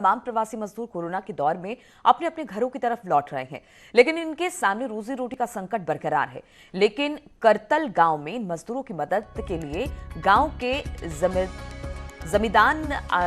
तमाम प्रवासी मजदूर कोरोना के दौर में अपने अपने घरों की तरफ लौट रहे हैं, लेकिन इनके सामने रोजी रोटी का संकट बरकरार है। लेकिन करतल गांव में इन मजदूरों की मदद के लिए गांव के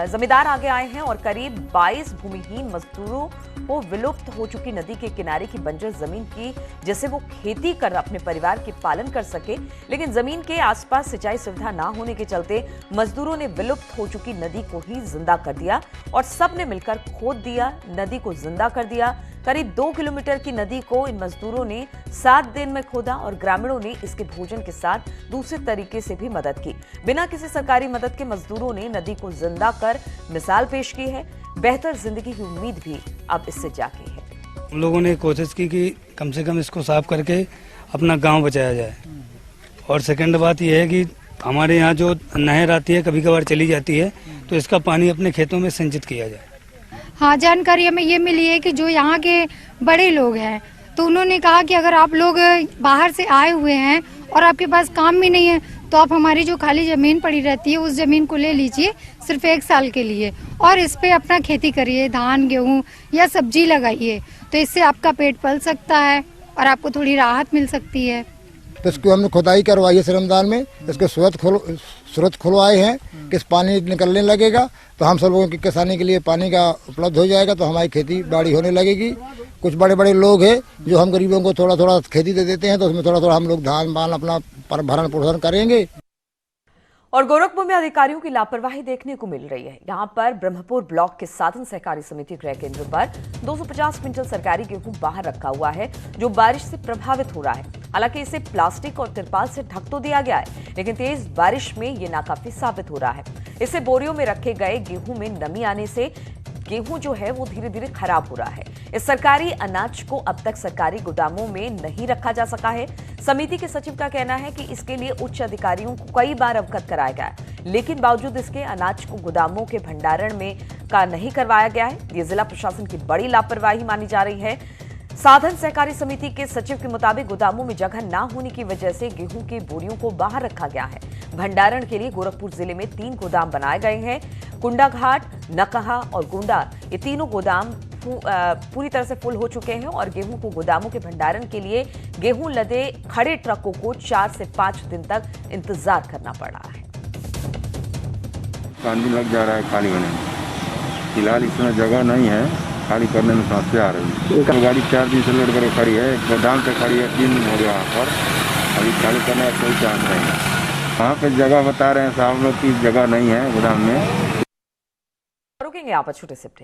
जमींदार आगे आए हैं और करीब 22 भूमिहीन मजदूरों को विलुप्त हो चुकी नदी के किनारे की बंजर जमीन की, जिससे वो खेती कर अपने परिवार के पालन कर सके, लेकिन जमीन के आसपास सिंचाई सुविधा ना होने के चलते मजदूरों ने विलुप्त हो चुकी नदी को ही जिंदा कर दिया और सबने मिलकर खोद दिया, नदी को जिंदा कर दिया। करीब 2 किलोमीटर की नदी को इन मजदूरों ने 7 दिन में खोदा और ग्रामीणों ने इसके भोजन के साथ दूसरे तरीके से भी मदद की। बिना किसी सरकारी मदद के मजदूरों ने नदी को जिंदा कर मिसाल पेश की है। बेहतर जिंदगी की उम्मीद भी अब इससे जागी है। हम लोगों ने कोशिश की कि कम से कम इसको साफ करके अपना गांव बचाया जाए। और सेकंड बात यह है कि हमारे यहाँ जो नहर आती है कभी कभार चली जाती है, तो इसका पानी अपने खेतों में संचित किया जाए। हाँ, जानकारी हमें ये मिली है कि जो यहाँ के बड़े लोग हैं तो उन्होंने कहा कि अगर आप लोग बाहर से आए हुए हैं और आपके पास काम भी नहीं है तो आप हमारी जो खाली जमीन पड़ी रहती है उस जमीन को ले लीजिए सिर्फ 1 साल के लिए और इस पे अपना खेती करिए, धान गेहूं या सब्जी लगाइए, तो इससे आपका पेट पल सकता है और आपको थोड़ी राहत मिल सकती है। तो इसको हमने खुदाई करवाई है रमजान में, इसके स्रोत खुलवाए हैं कि इस पानी निकलने लगेगा तो हम सब लोगों की किसानी के लिए पानी का उपलब्ध हो जाएगा, तो हमारी खेती बाड़ी होने लगेगी। कुछ बड़े बड़े लोग हैं जो हम गरीबों को थोड़ा थोड़ा खेती दे देते हैं, तो उसमें थोड़ा थोड़ा हम लोग धान बान अपना भरण पोषण करेंगे। और गोरखपुर में अधिकारियों की लापरवाही देखने को मिल रही है। यहाँ पर ब्रह्मपुर ब्लॉक के साधन सहकारी समिति क्रय केंद्र पर 250 क्विंटल सरकारी गेहूं बाहर रखा हुआ है, जो बारिश से प्रभावित हो रहा है। हालांकि इसे प्लास्टिक और तिरपाल से ढक तो दिया गया है, लेकिन तेज बारिश में ये नाकाफी साबित हो रहा है। इससे बोरियों में रखे गए गेहूं में नमी आने से गेहूं जो है वो धीरे धीरे खराब हो रहा है। इस सरकारी अनाज को अब तक सरकारी गोदामों में नहीं रखा जा सका है। समिति के सचिव का कहना है कि इसके लिए उच्च अधिकारियों को कई बार अवगत कराया गया है, लेकिन बावजूद इसके अनाज को गोदामों के भंडारण में का नहीं करवाया गया है। ये जिला प्रशासन की बड़ी लापरवाही मानी जा रही है। साधन सहकारी समिति के सचिव के मुताबिक गोदामों में जगह न होने की वजह से गेहूं के बोरियों को बाहर रखा गया है। भंडारण के लिए गोरखपुर जिले में 3 गोदाम बनाए गए हैं। कुंडाघाट, नकहा और गोंडा, ये तीनों गोदाम पूरी तरह से फुल हो चुके हैं और गेहूं को गोदामों के भंडारण के लिए गेहूं लदे खड़े ट्रकों को 4 से 5 दिन तक इंतजार करना पड़ रहा है। पानी लग जा रहा है खाली होने में। फिलहाल इसमें जगह नहीं है, खाली करने में समस्या आ रही है। गाड़ी 4 दिन से लोड कर खड़ी है, गोदाम पे खड़ी है, 3 दिन हो गया यहाँ पर। अभी खाली करने का कोई चांस नहीं है। वहाँ पे जगह बता रहे हैं साहब लोग की जगह नहीं है गोदाम में। रुकेंगे आप छोटे से ब्रेक।